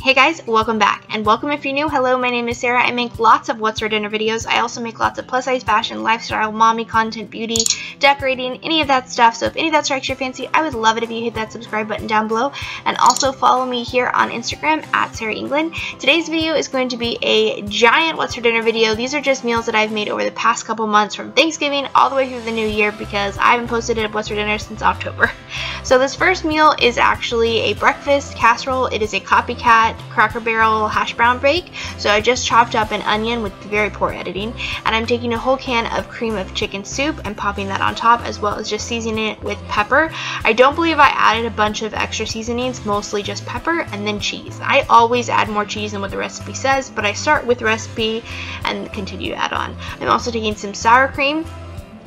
Hey guys, welcome back, and welcome if you're new. Hello, my name is Sarah. I make lots of what's for dinner videos. I also make lots of plus size fashion, lifestyle, mommy content, beauty, decorating, any of that stuff. So if any of that strikes your fancy, I would love it if you hit that subscribe button down below, and also follow me here on Instagram at Sarah England. Today's video is going to be a giant what's for dinner video. These are just meals that I've made over the past couple months from Thanksgiving all the way through the new year because I haven't posted a what's for dinner since October. So this first meal is actually a breakfast casserole. It is a copycat Cracker Barrel hash brown bake. So I just chopped up an onion with very poor editing, and I'm taking a whole can of cream of chicken soup and popping that on top, as well as just seasoning it with pepper. I don't believe I added a bunch of extra seasonings, mostly just pepper and then cheese. I always add more cheese than what the recipe says, but I start with the recipe and continue to add on. I'm also taking some sour cream,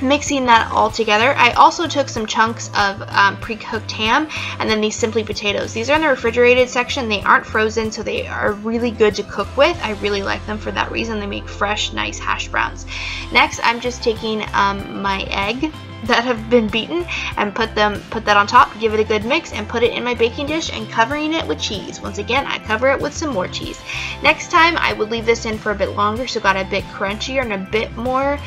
mixing that all together. I also took some chunks of pre-cooked ham and then these Simply potatoes. These are in the refrigerated section. They aren't frozen, so they are really good to cook with. I really like them for that reason. They make fresh, nice hash browns. Next, I'm just taking my egg that have been beaten and put that on top, give it a good mix, and put it in my baking dish and covering it with cheese. Once again, I cover it with some more cheese. Next time, I would leave this in for a bit longer, so it got a bit crunchier and a bit more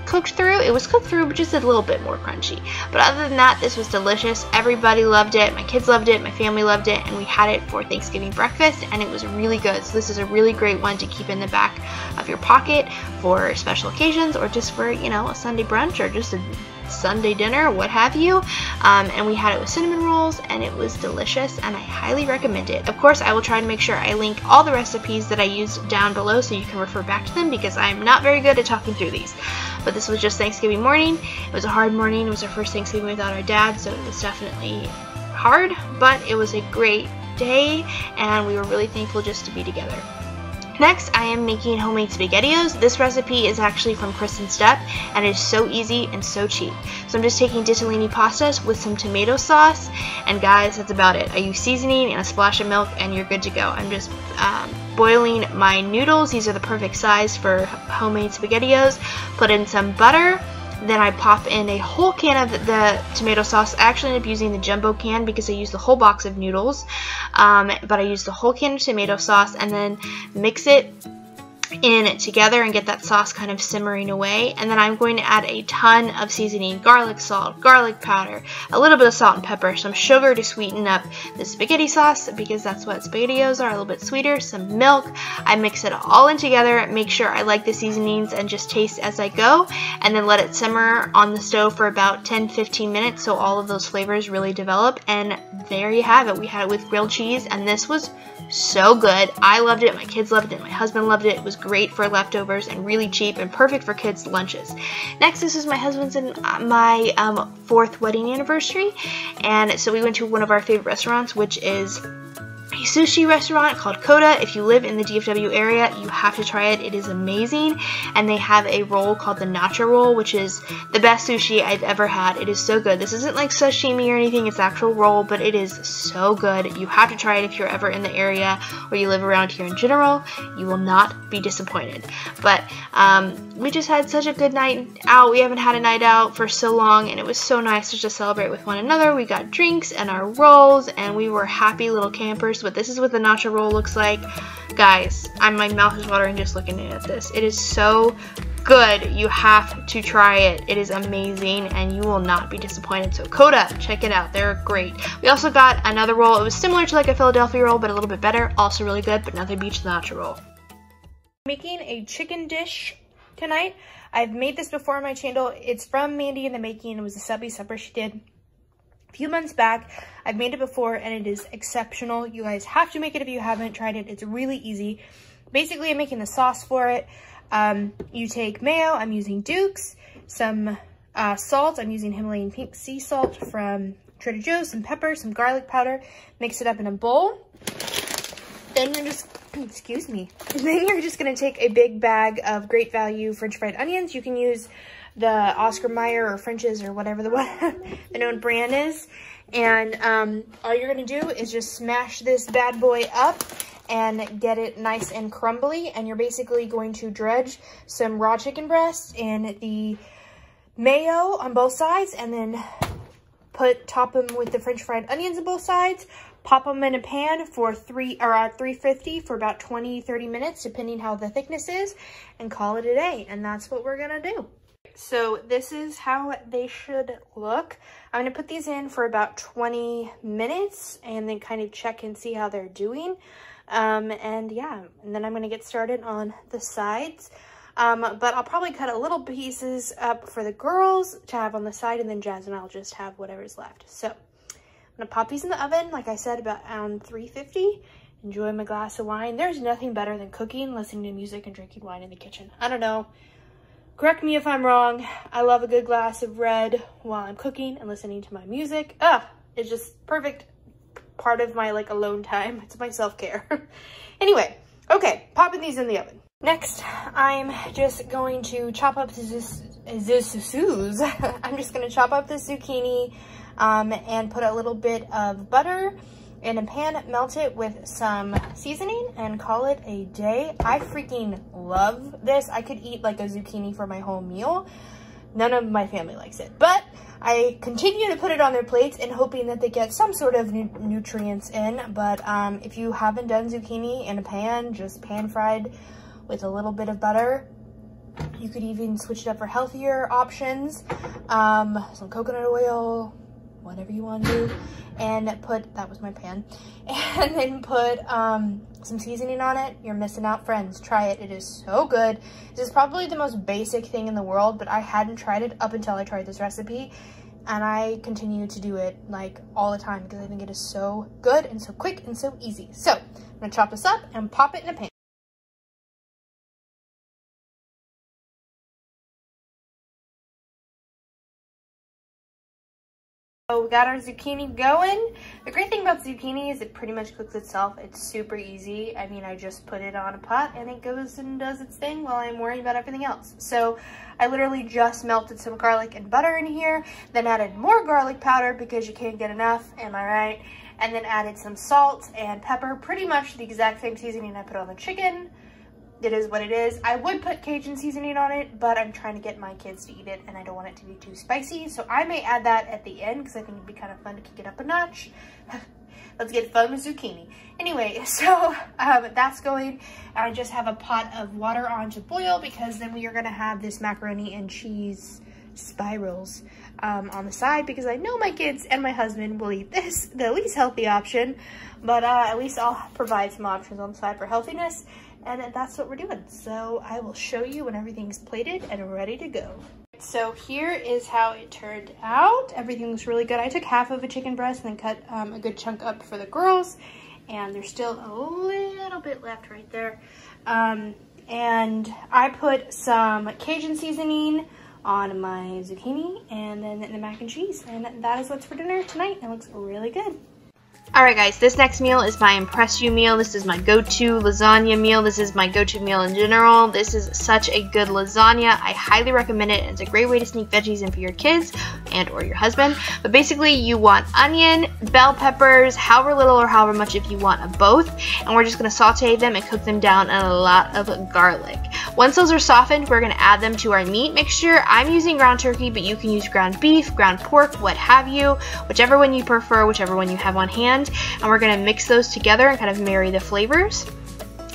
cooked through. It was cooked through, but just a little bit more crunchy. But other than that, this was delicious. Everybody loved it. My kids loved it. My family loved it. And we had it for Thanksgiving breakfast, and it was really good. So this is a really great one to keep in the back of your pocket for special occasions, or just for, you know, a Sunday brunch, or just a Sunday dinner, what have you. And we had it with cinnamon rolls, and it was delicious, and I highly recommend it. Of course, I will try to make sure I link all the recipes that I used down below so you can refer back to them, because I'm not very good at talking through these. But this was just Thanksgiving morning. It was a hard morning. It was our first Thanksgiving without our dad, so it was definitely hard, but it was a great day, and we were really thankful just to be together. Next, I am making homemade SpaghettiOs. This recipe is actually from Kristen Stepp, and it is so easy and so cheap. So I'm just taking ditalini pastas with some tomato sauce, and guys, that's about it. I use seasoning and a splash of milk, and you're good to go. I'm just boiling my noodles. These are the perfect size for homemade SpaghettiOs. Put in some butter. Then I pop in a whole can of the tomato sauce. I actually ended up using the jumbo can because I used the whole box of noodles, but I used the whole can of tomato sauce, and then mix it in together and get that sauce kind of simmering away. And then I'm going to add a ton of seasoning: garlic salt, garlic powder, a little bit of salt and pepper, some sugar to sweeten up the spaghetti sauce because that's what SpaghettiOs are, a little bit sweeter, some milk. I mix it all in together, make sure I like the seasonings, and just taste as I go, and then let it simmer on the stove for about 10-15 minutes so all of those flavors really develop. And there you have it. We had it with grilled cheese, and this was so good. I loved it, my kids loved it, my husband loved it. It was great for leftovers and really cheap and perfect for kids' lunches. Next, this is my husband's and my 4th wedding anniversary, and so we went to one of our favorite restaurants, which is a sushi restaurant called Coda. If you live in the DFW area, you have to try it. It is amazing. And they have a roll called the Nacho Roll, which is the best sushi I've ever had. It is so good. This isn't like sashimi or anything, it's actual roll, but it is so good. You have to try it if you're ever in the area or you live around here in general. You will not be disappointed. But we just had such a good night out. We haven't had a night out for so long, and it was so nice to just celebrate with one another. We got drinks and our rolls, and we were happy little campers. But this is what the nacho roll looks like. Guys, my mouth is watering just looking at this. It is so good. You have to try it. It is amazing, and you will not be disappointed. So Coda, check it out. They're great. We also got another roll. It was similar to like a Philadelphia roll, but a little bit better. Also really good, but nothing beats the nacho roll. Making a chicken dish tonight. I've made this before on my channel. It's from Mandy in the Making. It was a subby supper she did a few months back. I've made it before, and it is exceptional. You guys have to make it if you haven't tried it. It's really easy. Basically, I'm making the sauce for it. You take mayo. I'm using Duke's. Some salt. I'm using Himalayan pink sea salt from Trader Joe's. Some pepper, some garlic powder. Mix it up in a bowl. Then you're just, excuse me. Then you're just going to take a big bag of great value French fried onions. You can use the Oscar Mayer or French's or whatever the known brand is. And all you're going to do is just smash this bad boy up and get it nice and crumbly. And you're basically going to dredge some raw chicken breasts in the mayo on both sides, and then top them with the French fried onions on both sides. pop them in a pan for 350 for about 20-30 minutes, depending how the thickness is, and call it a day. And that's what we're gonna do. So this is how they should look. I'm gonna put these in for about 20 minutes and then kind of check and see how they're doing. And yeah, and then I'm gonna get started on the sides. But I'll probably cut a little pieces up for the girls to have on the side, and then Jazz and I'll just have whatever's left. So I'm gonna pop these in the oven, like I said, about around 350. Enjoy my glass of wine. There's nothing better than cooking, listening to music, and drinking wine in the kitchen. I don't know. Correct me if I'm wrong. I love a good glass of red while I'm cooking and listening to my music. It's just perfect part of my like alone time. It's my self-care. Anyway, okay, popping these in the oven. Next, I'm just going to chop up I'm just gonna chop up the zucchini and put a little bit of butter in a pan, melt it with some seasoning, and call it a day. I freaking love this. I could eat like a zucchini for my whole meal. None of my family likes it, but I continue to put it on their plates and hoping that they get some sort of nutrients in. But if you haven't done zucchini in a pan, just pan fried with a little bit of butter, you could even switch it up for healthier options. Some coconut oil, whatever you want to do, and put, that was my pan, and then put some seasoning on it. You're missing out, friends. Try it. It is so good. This is probably the most basic thing in the world, but I hadn't tried it up until I tried this recipe, and I continue to do it like all the time because I think it is so good and so quick and so easy. So I'm gonna chop this up and pop it in a pan. So we got our zucchini going. The great thing about zucchini is it pretty much cooks itself. It's super easy. I mean, I just put it on a pot and it goes and does its thing while I'm worrying about everything else. So I literally just melted some garlic and butter in here, then added more garlic powder because you can't get enough, am I right? And then added some salt and pepper, pretty much the exact same seasoning I put on the chicken. It is what it is. I would put Cajun seasoning on it, but I'm trying to get my kids to eat it and I don't want it to be too spicy. So I may add that at the end because I think it'd be kind of fun to kick it up a notch. Let's get fun with zucchini. Anyway, so that's going. I just have a pot of water on to boil because then we are gonna have this macaroni and cheese spirals on the side because I know my kids and my husband will eat this, the least healthy option, but at least I'll provide some options on the side for healthiness. And that's what we're doing. So I will show you when everything's plated and ready to go. So here is how it turned out. Everything looks really good. I took half of a chicken breast and then cut a good chunk up for the girls. And there's still a little bit left right there. And I put some Cajun seasoning on my zucchini and then the mac and cheese. And that is what's for dinner tonight. It looks really good. Alright guys, this next meal is my Impress You meal. This is my go-to lasagna meal. This is my go-to meal in general. This is such a good lasagna. I highly recommend it. It's a great way to sneak veggies in for your kids and or your husband. But basically you want onion, bell peppers, however little or however much if you want of both. And we're just going to saute them and cook them down and a lot of garlic. Once those are softened, we're going to add them to our meat mixture. I'm using ground turkey, but you can use ground beef, ground pork, what have you. Whichever one you prefer, whichever one you have on hand. And we're going to mix those together and kind of marry the flavors.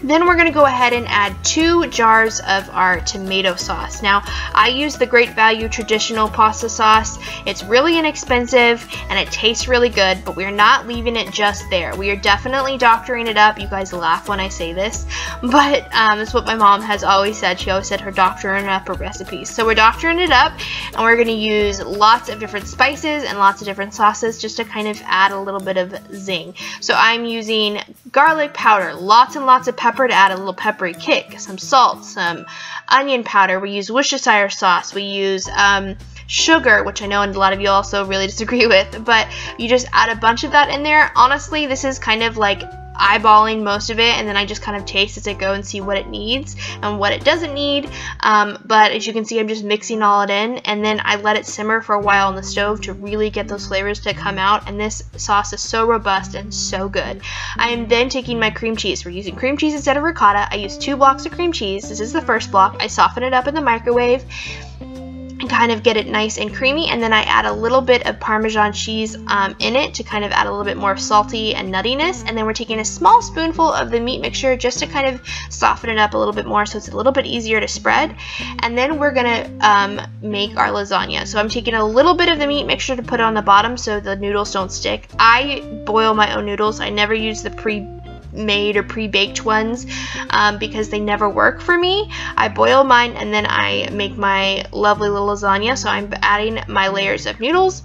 Then we're going to go ahead and add 2 jars of our tomato sauce. Now, I use the Great Value traditional pasta sauce. It's really inexpensive and it tastes really good, but we're not leaving it just there. We are definitely doctoring it up. You guys laugh when I say this, but it's what my mom has always said. She always said her doctoring up her recipes. So we're doctoring it up and we're going to use lots of different spices and lots of different sauces just to kind of add a little bit of zing. So I'm using garlic powder, lots and lots of pepper to add a little peppery kick, some salt, some onion powder. We use Worcestershire sauce. We use sugar, which I know a lot of you also really disagree with, but you just add a bunch of that in there. Honestly, this is kind of like eyeballing most of it, and then I just kind of taste as I go and see what it needs and what it doesn't need. But as you can see, I'm just mixing all it in, and then I let it simmer for a while on the stove to really get those flavors to come out, and this sauce is so robust and so good. I am then taking my cream cheese. We're using cream cheese instead of ricotta. I use 2 blocks of cream cheese. This is the first block. I soften it up in the microwave. and kind of get it nice and creamy, and then I add a little bit of Parmesan cheese in it to kind of add a little bit more salty and nuttiness, and then we're taking a small spoonful of the meat mixture just to kind of soften it up a little bit more so it's a little bit easier to spread. And then we're gonna make our lasagna. So I'm taking a little bit of the meat mixture to put on the bottom so the noodles don't stick. I boil my own noodles. I never use the pre-made or pre-baked ones because they never work for me. I boil mine and then I make my lovely little lasagna. So I'm adding my layers of noodles,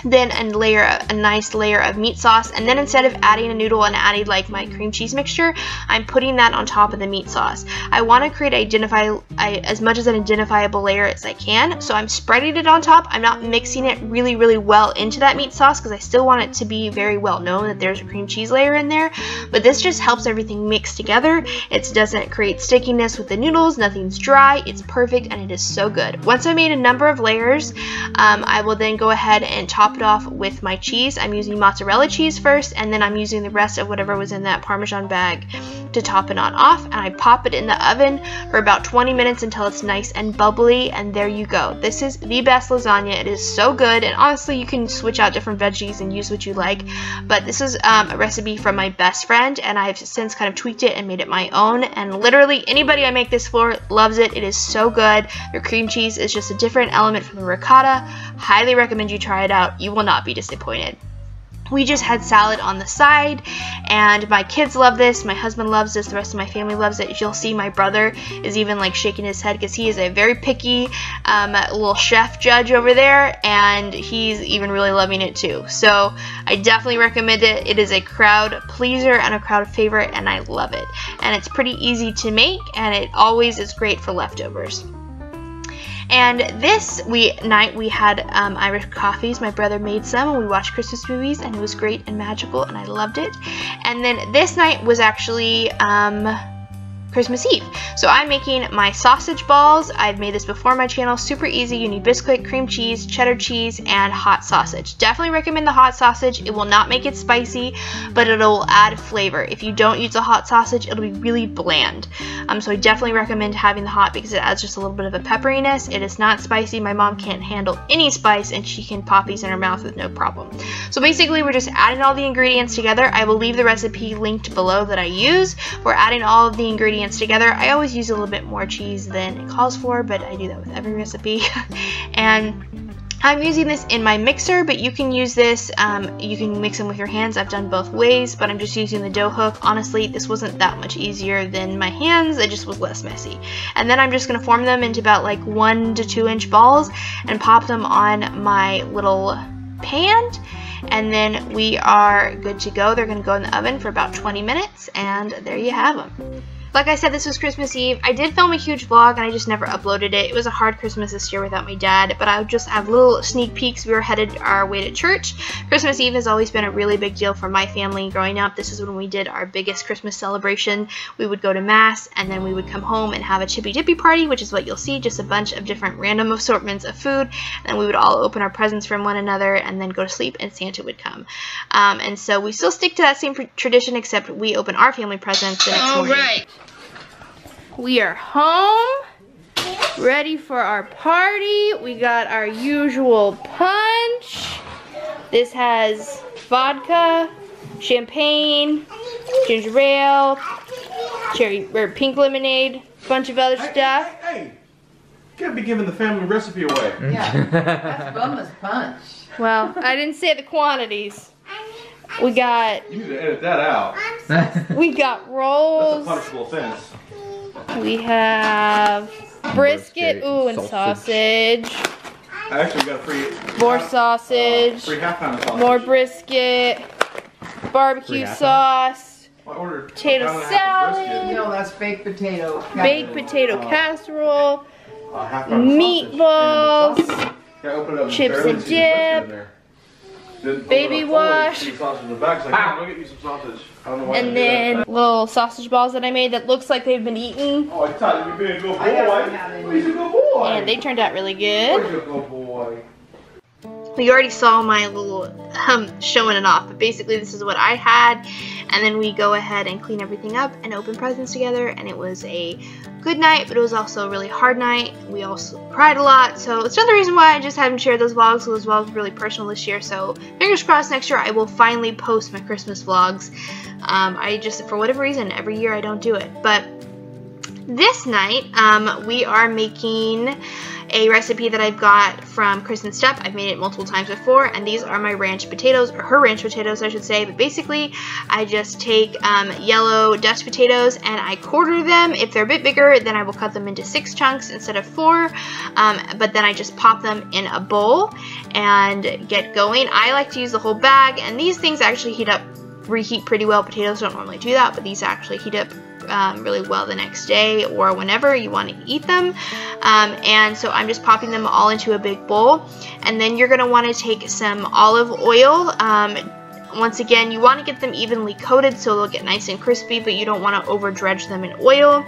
then a nice layer of meat sauce, and then instead of adding a noodle and adding like my cream cheese mixture, I'm putting that on top of the meat sauce. I want to create as much as an identifiable layer as I can, so I'm spreading it on top. I'm not mixing it really well into that meat sauce because I still want it to be very well known that there's a cream cheese layer in there, but this just helps everything mix together. It doesn't create stickiness with the noodles, nothing's dry, it's perfect, and it is so good. Once I made a number of layers, I will then go ahead and top it off with my cheese. I'm using mozzarella cheese first, and then I'm using the rest of whatever was in that Parmesan bag to top it on off, and I pop it in the oven for about 20 minutes until it's nice and bubbly, and there you go. This is the best lasagna. It is so good, and honestly you can switch out different veggies and use what you like, but this is a recipe from my best friend, and I've since kind of tweaked it and made it my own, and literally anybody I make this for loves it. It is so good. The cream cheese is just a different element from the ricotta. Highly recommend you try it out. You will not be disappointed. We just had salad on the side, and my kids love this, my husband loves this, the rest of my family loves it. You'll see my brother is even like shaking his head because he is a very picky little chef judge over there, and he's even really loving it too. So I definitely recommend it. It is a crowd pleaser and a crowd favorite, and I love it. And it's pretty easy to make, and it always is great for leftovers. And this night we had Irish coffees. My brother made some, and we watched Christmas movies, and it was great and magical, and I loved it. And then this night was actually Christmas Eve. So I'm making my sausage balls. I've made this before on my channel. Super easy. You need Bisquick, cream cheese, cheddar cheese, and hot sausage. Definitely recommend the hot sausage. It will not make it spicy, but it'll add flavor. If you don't use the hot sausage, it'll be really bland. So I definitely recommend having the hot because it adds just a little bit of a pepperiness. It is not spicy. My mom can't handle any spice, and she can pop these in her mouth with no problem. So basically, we're just adding all the ingredients together. I will leave the recipe linked below that I use. We're adding all of the ingredients together. I always use a little bit more cheese than it calls for, but I do that with every recipe. And I'm using this in my mixer, but you can use this, you can mix them with your hands. I've done both ways, but I'm just using the dough hook. Honestly, this wasn't that much easier than my hands. It just was less messy. And then I'm just going to form them into about like 1 to 2 inch balls and pop them on my little pan. And then we are good to go. They're going to go in the oven for about 20 minutes, and there you have them. Like I said, this was Christmas Eve. I did film a huge vlog, and I just never uploaded it. It was a hard Christmas this year without my dad, but I would just have little sneak peeks. We were headed our way to church. Christmas Eve has always been a really big deal for my family growing up. This is when we did our biggest Christmas celebration. We would go to Mass, and then we would come home and have a chippy dippy party, which is what you'll see, just a bunch of different random assortments of food. And we would all open our presents from one another and then go to sleep, and Santa would come. And so we still stick to that same tradition, except we open our family presents the next morning. Alright. We are home, ready for our party. We got our usual punch. This has vodka, champagne, ginger ale, cherry or pink lemonade, a bunch of other stuff. Hey, you can't be giving the family recipe away. Yeah, that's Bumba's punch. Well, I didn't say the quantities. We got. You need to edit that out. We got rolls. That's a punishable offense. We have brisket, ooh, and sausage. I actually got a free. More sausage. Free half-pound of sausage. More brisket. Barbecue sauce. I ordered potato salad. No, that's baked potato. Baked potato casserole. Meatballs. Chips and dip. Baby wash. And then little sausage balls that I made that looks like they've been eaten. Oh, I thought you'd be a good boy. He's a good boy. And they turned out really good. He's a good boy. You already saw my little showing it off, but basically this is what I had, and then we go ahead and clean everything up and open presents together, and it was a good night, but it was also a really hard night. We also cried a lot, so it's another reason why I just haven't shared those vlogs. Those vlogs were really personal this year, so fingers crossed next year I will finally post my Christmas vlogs. I just, for whatever reason, every year I don't do it, but this night we are making a recipe that I've got from Kristen Stepp. I've made it multiple times before, and these are my ranch potatoes, or her ranch potatoes I should say, but basically I just take yellow Dutch potatoes and I quarter them. If they're a bit bigger, then I will cut them into 6 chunks instead of 4, but then I just pop them in a bowl and get going. I like to use the whole bag, and these things actually reheat pretty well. Potatoes don't normally do that, but these actually heat up really well the next day or whenever you want to eat them. And so I'm just popping them all into a big bowl, and then you're going to want to take some olive oil. Once again, you want to get them evenly coated so they'll get nice and crispy, but you don't want to over dredge them in oil.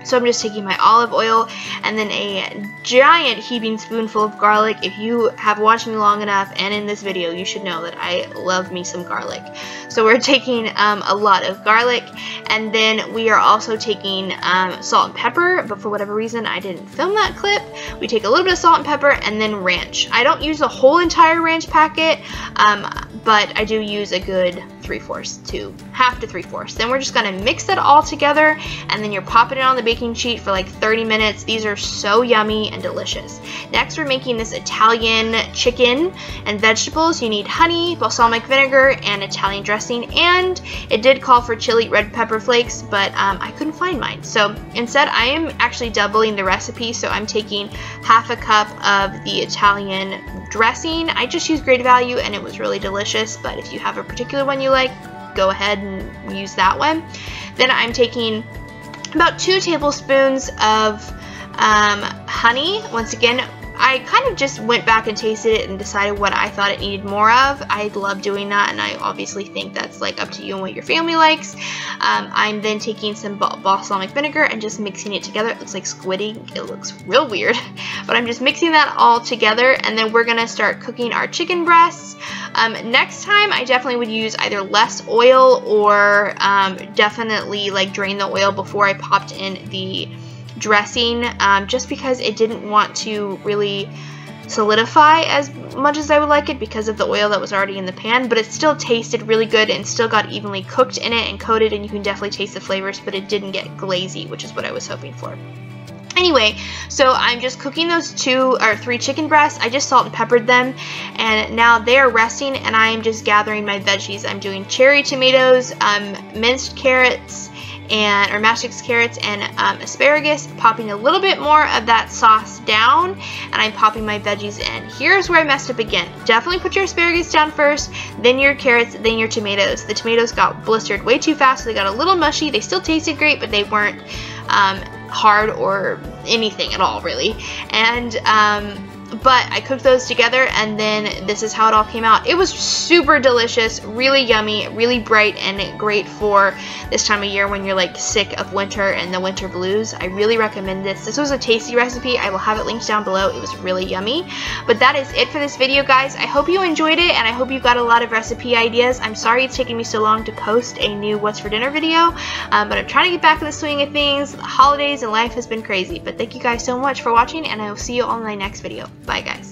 So I'm just taking my olive oil and then a giant heaping spoonful of garlic. If you have watched me long enough and in this video, you should know that I love me some garlic. So we're taking a lot of garlic, and then we are also taking salt and pepper, but for whatever reason I didn't film that clip. We take a little bit of salt and pepper and then ranch. I don't use the whole entire ranch packet, but I do use a good 3/4 to half to 3/4. Then we're just going to mix that all together, and then you're popping it on the baking sheet for like 30 minutes. These are so yummy and delicious. Next, we're making this Italian chicken and vegetables. You need honey, balsamic vinegar, and Italian dressing, and it did call for chili red pepper flakes, but I couldn't find mine. So instead, I am actually doubling the recipe, so I'm taking half a cup of the Italian dressing. I just used Great Value, and it was really delicious, but if you have a particular one you like, go ahead and use that one. Then I'm taking about 2 tablespoons of honey. Once again, I kind of just went back and tasted it and decided what I thought it needed more of. I love doing that, and I obviously think that's like up to you and what your family likes. I'm then taking some balsamic vinegar and just mixing it together. It looks like squid ink. It looks real weird, but I'm just mixing that all together, and then we're gonna start cooking our chicken breasts. Next time I definitely would use either less oil or definitely like drain the oil before I popped in the dressing, just because it didn't want to really solidify as much as I would like it because of the oil that was already in the pan, but it still tasted really good and still got evenly cooked in it and coated, and you can definitely taste the flavors, but it didn't get glazy, which is what I was hoping for. Anyway, so I'm just cooking those 2 or 3 chicken breasts. I just salt and peppered them, and now they're resting, and I am just gathering my veggies. I'm doing cherry tomatoes, minced carrots, or mashed carrots, and asparagus, popping a little bit more of that sauce down, and I'm popping my veggies in. Here's where I messed up again. Definitely put your asparagus down first, then your carrots, then your tomatoes. The tomatoes got blistered way too fast, so they got a little mushy. They still tasted great, but they weren't hard or anything at all, really. And but I cooked those together, and then this is how it all came out. It was super delicious, really yummy, really bright, and great for this time of year when you're like sick of winter and the winter blues. I really recommend this. This was a tasty recipe. I will have it linked down below. It was really yummy. But that is it for this video, guys. I hope you enjoyed it, and I hope you got a lot of recipe ideas. I'm sorry it's taking me so long to post a new What's for Dinner video, but I'm trying to get back in the swing of things. The holidays and life has been crazy, but thank you guys so much for watching, and I will see you all in my next video. Bye, guys.